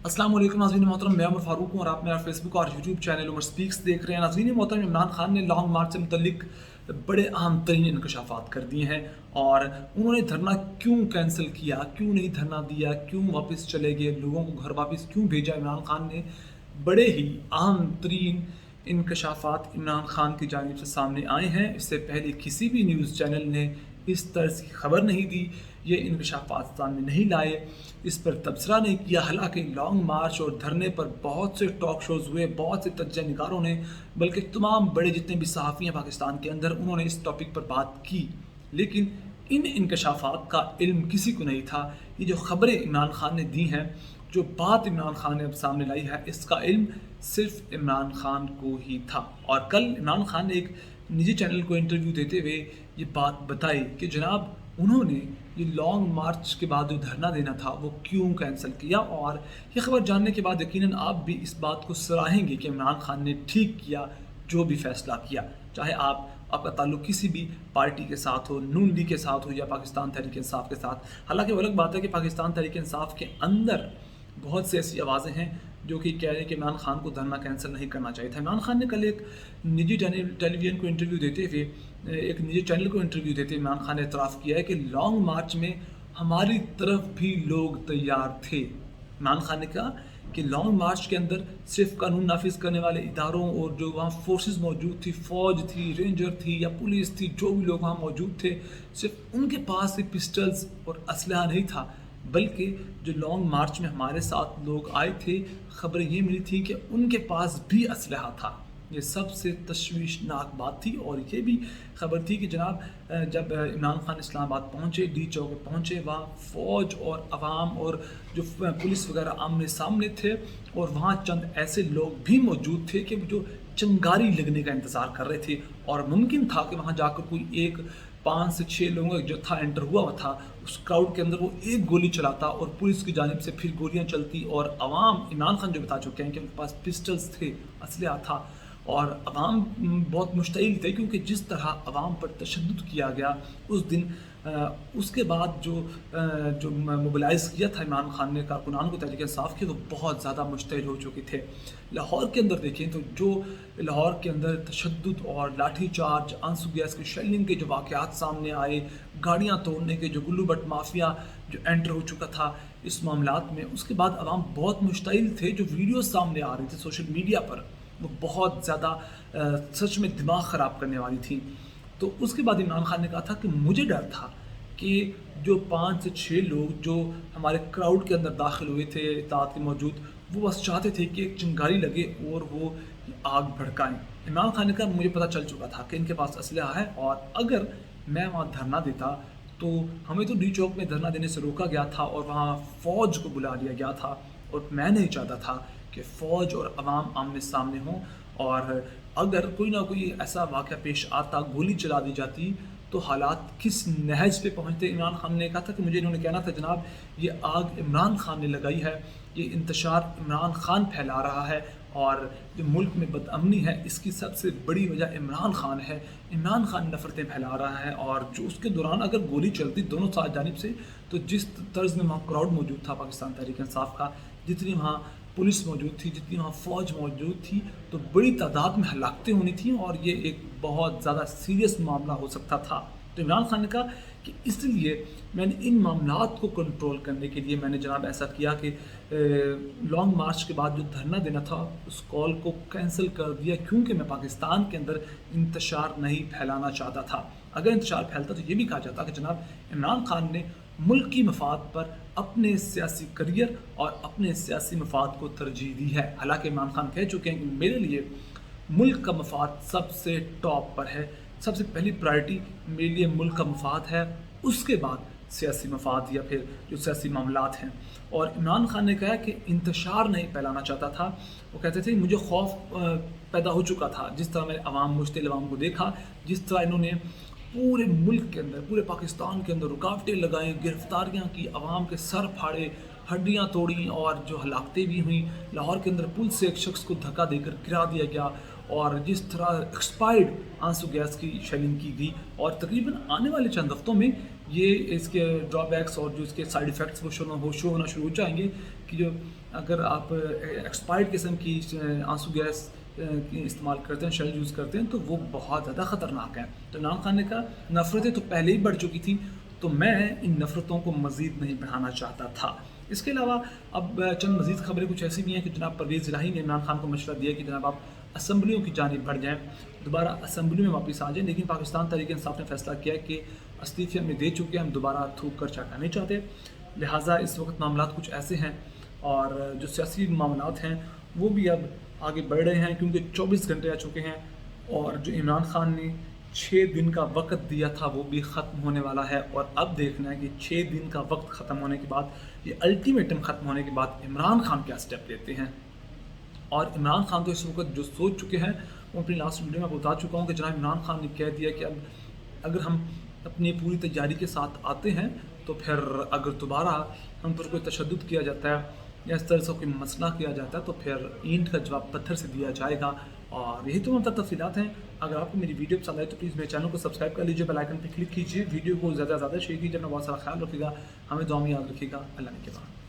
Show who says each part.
Speaker 1: अस्सलाम वालेकुम नाज़रीन मोहतरम, मैं उमर फारूक हूँ और आप मेरा फेसबुक और यूट्यूब चैनल उमर स्पीक्स देख रहे हैं। नाज़रीन मोहतरम, इमरान खान ने लॉन्ग मार्च से मुतल्लिक बड़े अहम तरीन इंकशाफात कर दिए हैं और उन्होंने धरना क्यों कैंसिल किया, क्यों नहीं धरना दिया, क्यों वापस चले गए, लोगों को घर वापस क्यों भेजा। इमरान खान ने बड़े ही अहम तरीन इंकशाफात इमरान खान की जानिब से सामने आए हैं। इससे पहले किसी भी न्यूज़ चैनल ने इस तरह की खबर नहीं दी, ये इंकशाफात सामने नहीं लाए, इस पर तबसरा नहीं किया। हालांकि लॉन्ग मार्च और धरने पर बहुत से टॉक शोज़ हुए, बहुत से तज्ज़िया निगारों ने, बल्कि तमाम बड़े जितने भी सहाफ़ी हैं पाकिस्तान के अंदर, उन्होंने इस टॉपिक पर बात की, लेकिन इन इंकशाफात का इल्म किसी को नहीं था। ये जो ख़बरें इमरान खान ने दी हैं, जो बात इमरान खान ने अब सामने लाई है, इसका इल्म सिर्फ इमरान खान को ही था। और कल इमरान खान ने एक निजी चैनल को इंटरव्यू देते हुए ये बात बताई कि जनाब उन्होंने ये लॉन्ग मार्च के बाद जो धरना देना था वो क्यों कैंसिल किया। और ये खबर जानने के बाद यकीनन आप भी इस बात को सराहेंगे कि इमरान खान ने ठीक किया जो भी फैसला किया, चाहे आपका ताल्लुक किसी भी पार्टी के साथ हो, नून लीग के साथ हो या पाकिस्तान तहरीक इंसाफ के साथ। हालांकि वो अलग बात है कि पाकिस्तान तहरीक इंसाफ के अंदर बहुत सी ऐसी आवाज़ें हैं जो कि कह रहे हैं कि इमरान खान को धरना कैंसिल नहीं करना चाहिए था। इमरान खान ने कल एक निजी टेलीविज़न को इंटरव्यू देते हुए, एक निजी चैनल को इंटरव्यू देते हुए इमरान खान ने एतराफ़ किया है कि लॉन्ग मार्च में हमारी तरफ भी लोग तैयार थे। इमरान खान ने कहा कि लॉन्ग मार्च के अंदर सिर्फ कानून नाफिज करने वाले इदारों और जो वहाँ फोर्सेस मौजूद थी, फ़ौज थी, रेंजर थी या पुलिस थी, जो भी लोग वहाँ मौजूद थे, सिर्फ उनके पास ही पिस्टल्स और असलहा नहीं था, बल्कि जो लॉन्ग मार्च में हमारे साथ लोग आए थे, ख़बरें ये मिली थी कि उनके पास भी असलहा था। ये सबसे तशवीशनाक बात थी। और ये भी खबर थी कि जनाब जब इमरान खान इस्लामाबाद पहुँचे, डी चौक पर पहुँचे, वहाँ फ़ौज और अवाम और जो पुलिस वगैरह आमने सामने थे, और वहाँ चंद ऐसे लोग भी मौजूद थे कि जो चिंगारी लगने का इंतज़ार कर रहे थे, और मुमकिन था कि वहाँ जाकर कोई एक 5 से 6 लोगों का जत्था एंटर हुआ था, उस क्राउड के अंदर वो एक गोली चलाता और पुलिस की जानिब से फिर गोलियां चलती, और अवाम, इमरान खान जो बता चुके हैं कि उनके पास पिस्टल्स थे, असलहा था, और अवाम बहुत मुश्तइल थे क्योंकि जिस तरह अवाम पर तशद्दुद किया गया उस दिन, उसके बाद जो मोबिलाइज़ किया था इमरान खान ने कारकुनान को तहरीक इंसाफ के, वो बहुत ज़्यादा मुश्तइल हो चुके थे। लाहौर के अंदर देखें तो जो लाहौर के अंदर तशद्दुद और लाठी चार्ज, आंसू गैस की शेलिंग के जो वाक़यात सामने आए, गाड़ियाँ तोड़ने के, जो गुल्लू भट्ट माफिया जो एंटर हो चुका था इस मामलात में, उसके बाद अवाम बहुत मुश्तइल थे। जो वीडियो सामने आ रही थी सोशल मीडिया पर, वो बहुत ज़्यादा सच में दिमाग ख़राब करने वाली थी। तो उसके बाद इमरान खान ने कहा था कि मुझे डर था कि जो 5 से 6 लोग जो हमारे क्राउड के अंदर दाखिल हुए थे, इत्तेहाद के मौजूद, वो बस चाहते थे कि एक चिंगारी लगे और वो आग भड़काएं। इमरान खान ने कहा मुझे पता चल चुका था कि इनके पास असलहा है, और अगर मैं वहाँ धरना देता तो हमें तो डी चौक में धरना देने से रोका गया था और वहाँ फ़ौज को बुला लिया गया था, और मैं नहीं चाहता था कि फ़ौज और अवाम आमने सामने हों, और अगर कोई ना कोई ऐसा वाक़या पेश आता, गोली चला दी जाती, तो हालात किस नहज पे पहुँचते। इमरान खान ने कहा था कि मुझे इन्होंने कहना था जनाब ये आग इमरान खान ने लगाई है, ये इंतशार इमरान खान फैला रहा है, और जो मुल्क में बदअमनी है इसकी सबसे बड़ी वजह इमरान खान है। इमरान खान नफ़रतें फैला रहा है, और जो उसके दौरान अगर गोली चलती दोनों साथ जानिब से, तो जिस तर्ज में वहाँ क्राउड मौजूद था पाकिस्तान तहरीक इंसाफ का, जितनी वहाँ पुलिस मौजूद थी, जितनी वहाँ फ़ौज मौजूद थी, तो बड़ी तादाद में हलाकतें होनी थी, और ये एक बहुत ज़्यादा सीरियस मामला हो सकता था। तो इमरान खान ने कहा कि इसलिए मैंने इन मामलात को कंट्रोल करने के लिए मैंने जनाब ऐसा किया कि लॉन्ग मार्च के बाद जो धरना देना था उस कॉल को कैंसिल कर दिया, क्योंकि मैं पाकिस्तान के अंदर इंतशार नहीं फैलाना चाहता था। अगर इंतशार फैलता तो ये भी कहा जाता कि जनाब इमरान खान ने मुल्क की मफाद पर अपने सियासी करियर और अपने सियासी मफाद को तरजीह दी है। हालांकि इमरान खान कह चुके हैं कि मेरे लिए मुल्क का मफाद सबसे टॉप पर है, सबसे पहली प्रायोरिटी मेरे लिए मुल्क का मफाद है, उसके बाद सियासी मफाद या फिर जो सियासी मामलात हैं। और इमरान खान ने कहा कि इंतशार नहीं फैलाना चाहता था। वो कहते थे मुझे खौफ पैदा हो चुका था, जिस तरह मैंने अवाम, मुश्तिल अवाम को देखा, जिस तरह इन्होंने पूरे मुल्क के अंदर, पूरे पाकिस्तान के अंदर रुकावटें लगाई, गिरफ्तारियां की, अवाम के सर फाड़े, हड्डियां तोड़ी, और जो हलाकतें भी हुई। लाहौर के अंदर पुलिस से एक शख्स को धक्का देकर गिरा दिया गया, और जिस तरह एक्सपायर्ड आंसू गैस की शेलिंग की गई, और तकरीबन आने वाले चंद हफ्तों में ये इसके ड्रॉबैक्स और जो इसके साइड इफ़ेक्ट्स वो शो होना शुरू हो जाएंगे कि जो اگر آپ ایکسپائرڈ قسم کی آنسو گیس کی استعمال کرتے ہیں، شیل یوز کرتے ہیں، تو وہ بہت زیادہ خطرناک ہے۔ تو عمران خان نے کہا نفرتیں تو پہلے ہی بڑھ چکی تھیں، تو میں ان نفرتوں کو مزید نہیں بڑھانا چاہتا تھا۔ اس کے علاوہ اب چند مزید خبریں کچھ ایسی بھی ہیں کہ جناب پرویز الہی نے عمران خان کو مشورہ دیا کہ جناب آپ اسمبلیوں کی جانب بڑھ جائیں، دوبارہ اسمبلی میں واپس آ جائیں، لیکن پاکستان تحریک انصاف نے فیصلہ کیا کہ استعفے ہم نے دے چکے ہیں، ہم دوبارہ تھوک کر چاٹنا نہیں چاہتے، لہٰذا اس وقت معاملات کچھ ایسے ہیں اور جو سیاسی معاملات ہیں وہ بھی اب آگے بڑھ رہے ہیں، کیونکہ 24 گھنٹے آ چکے ہیں اور جو عمران خان نے 6 دن کا وقت دیا تھا وہ بھی ختم ہونے والا ہے، اور اب دیکھنا ہے کہ 6 دن کا وقت ختم ہونے کے بعد، یہ الٹیمیٹم ختم ہونے کے بعد عمران خان کیا سٹیپ لیتے ہیں۔ اور عمران خان تو اس وقت جو سوچ چکے ہیں، وہ اپنی لاسٹ ویڈیو میں بتا چکا ہوں کہ جناب عمران خان نے کہہ دیا کہ اب اگر ہم اپنی پوری تیاری کے ساتھ آتے ہیں تو پھر اگر دوبارہ ہم پر کوئی تشدد کیا جاتا ہے یا اس طرح سے کوئی مسئلہ کیا جاتا ہے تو پھر اینٹ کا جواب پتھر سے دیا جائے گا۔ اور یہی تمام تفصیلات ہیں۔ اگر آپ کو میری ویڈیو پسند آئے تو پلیز میرے چینل کو سبسکرائب کر لیجیے، بیل آئکن پہ کلک کیجیے، ویڈیو کو زیادہ سے زیادہ شیئر کیجیے، اپنا بہت سارا خیال رکھیے گا، ہمیں دعا میں یاد رکھیے گا۔ اللہ نے کے بعد